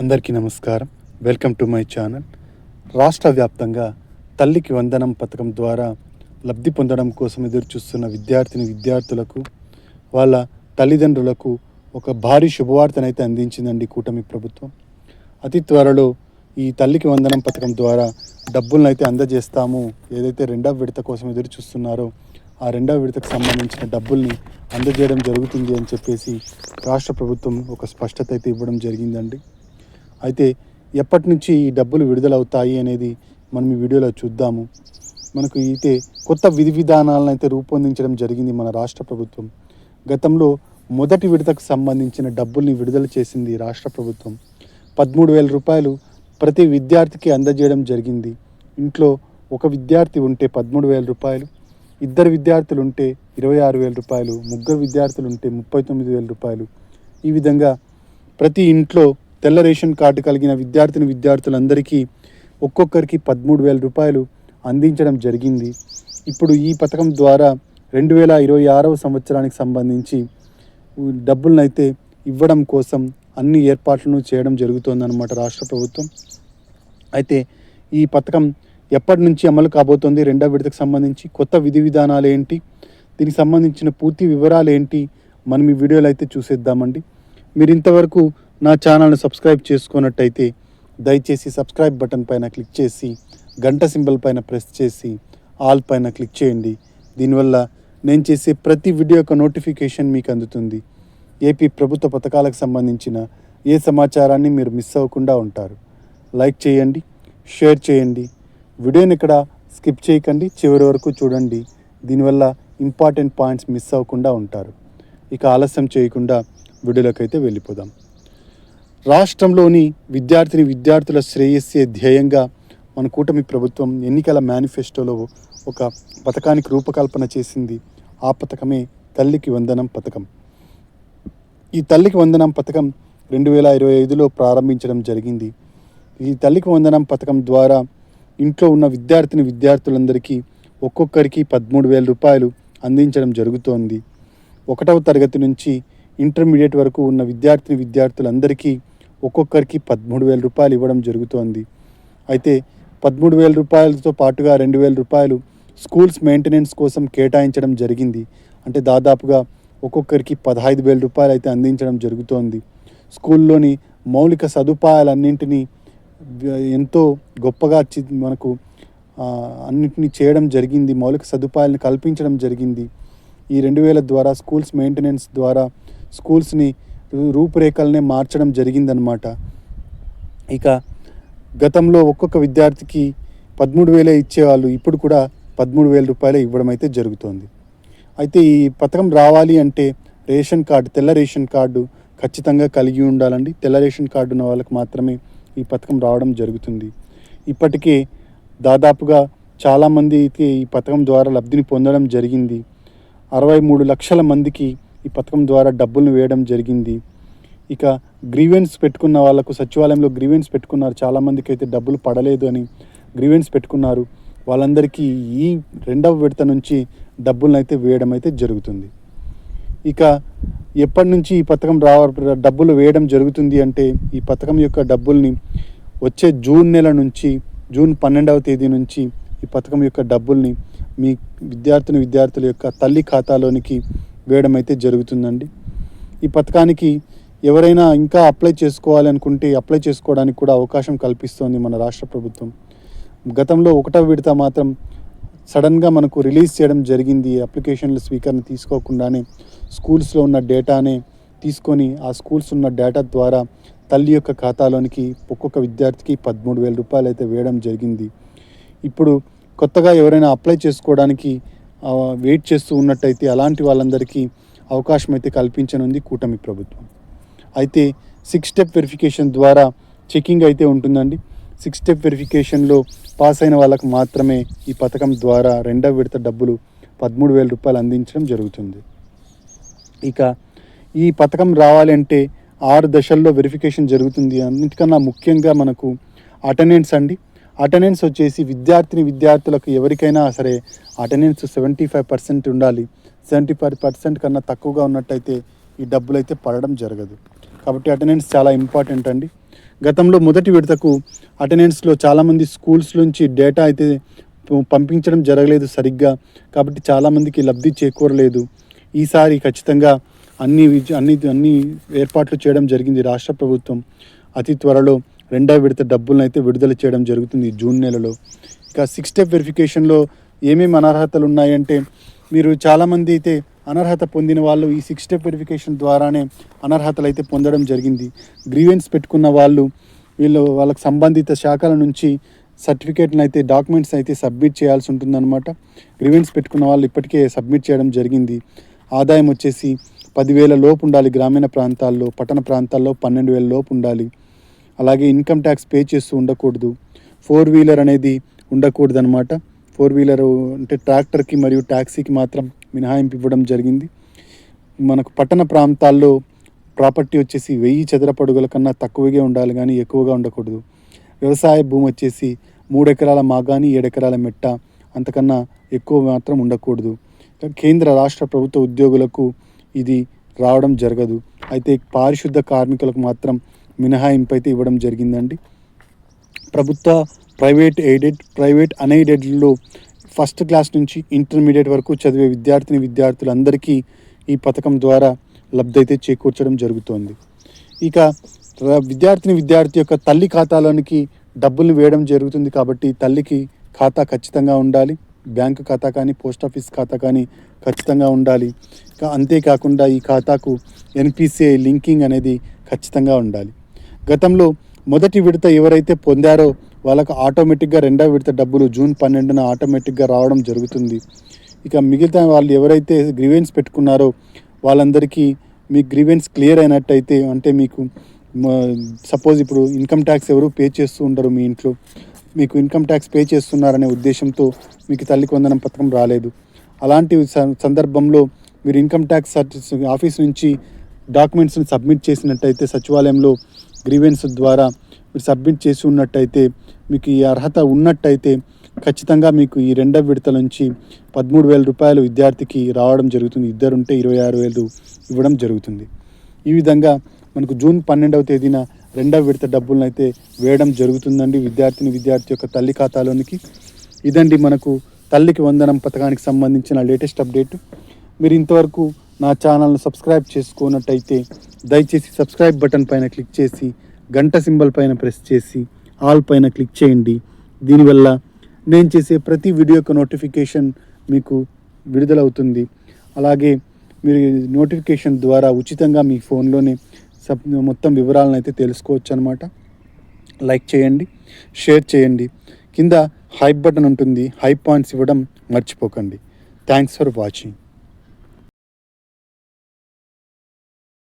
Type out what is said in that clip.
అందరికీ నమస్కారం. Welcome to my channel. రాష్ట్ర వ్యాప్తంగా తల్లికి వందనం పథకం ద్వారా లబ్ధి పొందడం కోసం ఎదురుచూస్తున్న విద్యార్థులకు వాళ్ళ తల్లిదండ్రులకు ఒక భారీ శుభవార్తనైతే అందించిందండి కూటమి ప్రభుత్వం. అతి త్వరలో ఈ తల్లికి వందనం పథకం ద్వారా డబ్బులను అయితే అందజేస్తాము. ఏదైతే రెండవ విడత కోసం ఎదురు చూస్తున్నారో ఆ రెండవ విడతకు సంబంధించిన డబ్బుల్ని అందజేయడం జరుగుతుంది అని చెప్పేసి రాష్ట్ర ప్రభుత్వం ఒక స్పష్టత అయితే ఇవ్వడం జరిగిందండి. అయితే ఎప్పటి నుంచి ఈ డబ్బులు విడుదలవుతాయి అనేది మనం ఈ వీడియోలో చూద్దాము. మనకు అయితే కొత్త విధి విధానాలను అయితే రూపొందించడం జరిగింది మన రాష్ట్ర ప్రభుత్వం. గతంలో మొదటి విడతకు సంబంధించిన డబ్బుల్ని విడుదల చేసింది రాష్ట్ర ప్రభుత్వం. 13,000 రూపాయలు ప్రతి విద్యార్థికి అందజేయడం జరిగింది. ఇంట్లో ఒక విద్యార్థి ఉంటే 13,000 రూపాయలు, ఇద్దరు విద్యార్థులు ఉంటే 26,000 రూపాయలు, ముగ్గురు విద్యార్థులు ఉంటే 39,000 రూపాయలు. ఈ విధంగా ప్రతి ఇంట్లో తెల్ల రేషన్ కార్డు కలిగిన విద్యార్థులందరికీ ఒక్కొక్కరికి 13,000 రూపాయలు అందించడం జరిగింది. ఇప్పుడు ఈ పథకం ద్వారా 2026వ సంవత్సరానికి సంబంధించి డబ్బులనైతే ఇవ్వడం కోసం అన్ని ఏర్పాట్లను చేయడం జరుగుతోందన్నమాట రాష్ట్ర ప్రభుత్వం. అయితే ఈ పథకం ఎప్పటి నుంచి అమలు కాబోతోంది, రెండవ విడతకు సంబంధించి కొత్త విధి విధానాలు ఏంటి, దీనికి సంబంధించిన పూర్తి వివరాలు ఏంటి మనం ఈ వీడియోలో అయితే చూసేద్దామండి. మీరు ఇంతవరకు నా ఛానల్ని సబ్స్క్రైబ్ చేసుకున్నట్టయితే దయచేసి సబ్స్క్రైబ్ బటన్ పైన క్లిక్ చేసి గంట సింబల్ పైన ప్రెస్ చేసి ఆల్ పైన క్లిక్ చేయండి. దీనివల్ల నేను చేసే ప్రతి వీడియో యొక్క నోటిఫికేషన్ మీకు అందుతుంది. ఏపీ ప్రభుత్వ పథకాలకు సంబంధించిన ఏ సమాచారాన్ని మీరు మిస్ అవ్వకుండా ఉంటారు. లైక్ చేయండి, షేర్ చేయండి, వీడియోని ఇక్కడ స్కిప్ చేయకండి, చివరి వరకు చూడండి. దీనివల్ల ఇంపార్టెంట్ పాయింట్స్ మిస్ అవ్వకుండా ఉంటారు. ఇక ఆలస్యం చేయకుండా వీడియోలోకి అయితే వెళ్ళిపోదాం. రాష్ట్రంలోని విద్యార్థుల శ్రేయస్సే ధ్యేయంగా మన కూటమి ప్రభుత్వం ఎన్నికల మేనిఫెస్టోలో ఒక పథకానికి రూపకల్పన చేసింది. ఆ పథకమే తల్లికి వందనం పథకం. ఈ తల్లికి వందనం పథకం 2025లో ప్రారంభించడం జరిగింది. ఈ తల్లికి వందనం పథకం ద్వారా ఇంట్లో ఉన్న విద్యార్థులందరికీ ఒక్కొక్కరికి 13,000 రూపాయలు అందించడం జరుగుతోంది. 1వ తరగతి నుంచి ఇంటర్మీడియట్ వరకు ఉన్న విద్యార్థులందరికీ ఒక్కొక్కరికి 13,000 రూపాయలు ఇవ్వడం జరుగుతోంది. అయితే 13,000 రూపాయలతో పాటుగా 2,000 రూపాయలు స్కూల్స్ మెయింటెనెన్స్ కోసం కేటాయించడం జరిగింది. అంటే దాదాపుగా ఒక్కొక్కరికి 15,000 రూపాయలు అయితే అందించడం జరుగుతోంది. స్కూల్లోని మౌలిక సదుపాయాలన్నింటినీ ఎంతో గొప్పగా మనకు అన్నింటినీ చేయడం జరిగింది. మౌలిక సదుపాయాలను కల్పించడం జరిగింది. ఈ 2,000 ద్వారా స్కూల్స్ మెయింటెనెన్స్ ద్వారా స్కూల్స్ని రూపురేఖలనే మార్చడం జరిగిందనమాట. ఇక గతంలో ఒక్కొక్క విద్యార్థికి 13,000 ఇచ్చేవాళ్ళు, ఇప్పుడు కూడా 13,000 రూపాయలే ఇవ్వడం అయితే జరుగుతోంది. అయితే ఈ పథకం రావాలి అంటే తెల్ల రేషన్ కార్డు ఖచ్చితంగా కలిగి ఉండాలండి. తెల్ల రేషన్ కార్డు ఉన్న వాళ్ళకి మాత్రమే ఈ పథకం రావడం జరుగుతుంది. ఇప్పటికే దాదాపుగా చాలామందికి ఈ పథకం ద్వారా లబ్ధిని పొందడం జరిగింది. 63 లక్షల మందికి ఈ పథకం ద్వారా డబ్బులను వేయడం జరిగింది. ఇక గ్రీవెన్స్ పెట్టుకున్న వాళ్ళకు సచివాలయంలో గ్రీవెన్స్ పెట్టుకున్నారు. చాలామందికి అయితే డబ్బులు పడలేదు అని గ్రీవెన్స్ పెట్టుకున్నారు. వాళ్ళందరికీ ఈ రెండవ విడత నుంచి డబ్బులను అయితే వేయడం అయితే జరుగుతుంది. ఇక ఎప్పటి నుంచి ఈ పథకం డబ్బులు వేయడం జరుగుతుంది అంటే ఈ పథకం యొక్క డబ్బుల్ని వచ్చే జూన్ 12వ తేదీ నుంచి ఈ పథకం యొక్క డబ్బుల్ని మీ విద్యార్థుల యొక్క తల్లి ఖాతాలోనికి వేయడం అయితే జరుగుతుందండి. ఈ పథకానికి ఎవరైనా ఇంకా అప్లై చేసుకోవాలనుకుంటే అప్లై చేసుకోవడానికి కూడా అవకాశం కల్పిస్తోంది మన రాష్ట్ర ప్రభుత్వం. గతంలో 1వ విడత మాత్రం సడన్గా మనకు రిలీజ్ చేయడం జరిగింది. అప్లికేషన్ల స్వీకరణ తీసుకోకుండానే స్కూల్స్లో ఉన్న డేటానే తీసుకొని ఆ స్కూల్స్ ఉన్న డేటా ద్వారా తల్లి యొక్క ఖాతాలోనికి ఒక్కొక్క విద్యార్థికి 13,000 రూపాయలు అయితే వేయడం జరిగింది. ఇప్పుడు కొత్తగా ఎవరైనా అప్లై చేసుకోవడానికి వెయిట్ చేస్తూ ఉన్నట్టయితే అలాంటి వాళ్ళందరికీ అవకాశం అయితే కల్పించనుంది కూటమి ప్రభుత్వం. అయితే 6 స్టెప్ వెరిఫికేషన్ ద్వారా చెకింగ్ అయితే ఉంటుందండి. 6 స్టెప్ వెరిఫికేషన్లో పాస్ అయిన వాళ్ళకు మాత్రమే ఈ పథకం ద్వారా రెండవ విడత డబ్బులు 13,000 రూపాయలు అందించడం జరుగుతుంది. ఇక ఈ పథకం రావాలి అంటే 6 దశల్లో వెరిఫికేషన్ జరుగుతుంది. అన్నిటికన్నా ముఖ్యంగా మనకు అటెండెన్స్ అండి. అటెండెన్స్ వచ్చేసి విద్యార్థులకు ఎవరికైనా సరే అటెండెన్స్ 75% ఉండాలి. 75% కన్నా తక్కువగా ఉన్నట్టయితే ఈ డబ్బులు అయితే పడడం జరగదు. కాబట్టి అటెండెన్స్ చాలా ఇంపార్టెంట్ అండి. గతంలో మొదటి విడతకు అటెండెన్స్లో చాలామంది స్కూల్స్ నుంచి డేటా అయితే పంపించడం జరగలేదు సరిగ్గా. కాబట్టి చాలామందికి లబ్ధి చేకూరలేదు. ఈసారి ఖచ్చితంగా అన్ని ఏర్పాట్లు చేయడం జరిగింది రాష్ట్ర ప్రభుత్వం. అతి త్వరలో రెండవ విడత డబ్బులను అయితే విడుదల చేయడం జరుగుతుంది జూన్ నెలలో. ఇక 6 స్టెప్ వెరిఫికేషన్లో ఏమేమి అనర్హతలు ఉన్నాయంటే, మీరు చాలామంది అయితే అనర్హత పొందిన వాళ్ళు ఈ 6 స్టెప్ వెరిఫికేషన్ ద్వారానే అనర్హతలు అయితే పొందడం జరిగింది. గ్రీవెన్స్ పెట్టుకున్న వాళ్ళు వాళ్ళకి సంబంధిత శాఖల నుంచి సర్టిఫికేట్ని అయితే డాక్యుమెంట్స్ అయితే సబ్మిట్ చేయాల్సి ఉంటుందన్నమాట. గ్రీవెన్స్ పెట్టుకున్న వాళ్ళు ఇప్పటికే సబ్మిట్ చేయడం జరిగింది. ఆదాయం వచ్చేసి 10,000 లోపు ఉండాలి గ్రామీణ ప్రాంతాల్లో, పట్టణ ప్రాంతాల్లో 12,000 లోపు ఉండాలి. అలాగే ఇన్కమ్ ట్యాక్స్ పే చేస్తూ ఉండకూడదు. 4 వీలర్ అనేది ఉండకూడదు అనమాట. 4 వీలర్ అంటే ట్రాక్టర్కి మరియు ట్యాక్సీకి మాత్రం మినహాయింపు ఇవ్వడం జరిగింది. మనకు పట్టణ ప్రాంతాల్లో ప్రాపర్టీ వచ్చేసి 1000 చదరపు అడుగుల కన్నా తక్కువగా ఉండాలి కానీ ఎక్కువగా ఉండకూడదు. వ్యవసాయ భూమి వచ్చేసి 3 ఎకరాల మాగాని 7 ఎకరాల మెట్ట, అంతకన్నా ఎక్కువ మాత్రం ఉండకూడదు. కేంద్ర రాష్ట్ర ప్రభుత్వ ఉద్యోగులకు ఇది రావడం జరగదు. అయితే పారిశుద్ధ కార్మికులకు మాత్రం మినహాయింపు అయితే ఇవ్వడం జరిగిందండి. ప్రభుత్వ, ప్రైవేట్ ఎయిడెడ్, ప్రైవేట్ అన్ఎయిడెడ్లో ఫస్ట్ క్లాస్ నుంచి ఇంటర్మీడియట్ వరకు చదివే విద్యార్థులందరికీ ఈ పథకం ద్వారా లబ్ధి అయితే చేకూర్చడం జరుగుతోంది. ఇక విద్యార్థి యొక్క తల్లి ఖాతాలోనికి డబ్బులు వేయడం జరుగుతుంది. కాబట్టి తల్లికి ఖాతా ఖచ్చితంగా ఉండాలి. బ్యాంకు ఖాతా కానీ, పోస్ట్ ఆఫీస్ ఖాతా కానీ ఖచ్చితంగా ఉండాలి. అంతేకాకుండా ఈ ఖాతాకు ఎన్పిసిఐ లింకింగ్ అనేది ఖచ్చితంగా ఉండాలి. గతంలో మొదటి విడత ఎవరైతే పొందారో వాళ్ళకు ఆటోమేటిక్గా రెండవ విడత డబ్బులు జూన్ 12న ఆటోమేటిక్గా రావడం జరుగుతుంది. ఇక మిగతా వాళ్ళు ఎవరైతే గ్రీవెన్స్ పెట్టుకున్నారో వాళ్ళందరికీ మీ గ్రీవెన్స్ క్లియర్ అయినట్టయితే, అంటే మీకు సపోజ్ ఇప్పుడు ఇన్కమ్ ట్యాక్స్ ఎవరు పే చేస్తూ ఉండరు మీ ఇంట్లో, మీకు ఇన్కమ్ ట్యాక్స్ పే చేస్తున్నారనే ఉద్దేశంతో మీకు తల్లికి వందనం పథకం రాలేదు. అలాంటి సందర్భంలో మీరు ఇన్కమ్ ట్యాక్స్ ఆఫీస్ నుంచి డాక్యుమెంట్స్ని సబ్మిట్ చేసినట్టయితే, సచివాలయంలో గ్రీవెన్స్ ద్వారా మీరు సబ్మిట్ చేసి ఉన్నట్టయితే, మీకు ఈ అర్హత ఉన్నట్టయితే ఖచ్చితంగా మీకు ఈ రెండవ విడత నుంచి 13,000 రూపాయలు విద్యార్థికి రావడం జరుగుతుంది. ఇద్దరుంటే 26,000 ఇవ్వడం జరుగుతుంది. ఈ విధంగా మనకు జూన్ 12వ తేదీన రెండవ విడత డబ్బులను అయితే వేయడం జరుగుతుందండి విద్యార్థి యొక్క తల్లి ఖాతాలోనికి. ఇదండి మనకు తల్లికి వందనం పథకానికి సంబంధించిన లేటెస్ట్ అప్డేట్. మీరు ఇంతవరకు నా ఛానల్ను సబ్స్క్రైబ్ చేసుకున్నట్టయితే దయచేసి సబ్స్క్రైబ్ బటన్ పైన క్లిక్ చేసి గంట సింబల్ పైన ప్రెస్ చేసి ఆల్ పైన క్లిక్ చేయండి. దీనివల్ల నేను చేసే ప్రతి వీడియో యొక్క నోటిఫికేషన్ మీకు విడుదలవుతుంది. అలాగే మీరు నోటిఫికేషన్ ద్వారా ఉచితంగా మీ ఫోన్లోనే మొత్తం వివరాలను అయితే తెలుసుకోవచ్చు అనమాట. లైక్ చేయండి, షేర్ చేయండి. కింద హైప్ బటన్ ఉంటుంది, హైప్ పాయింట్స్ ఇవ్వడం మర్చిపోకండి. Thanks for watching.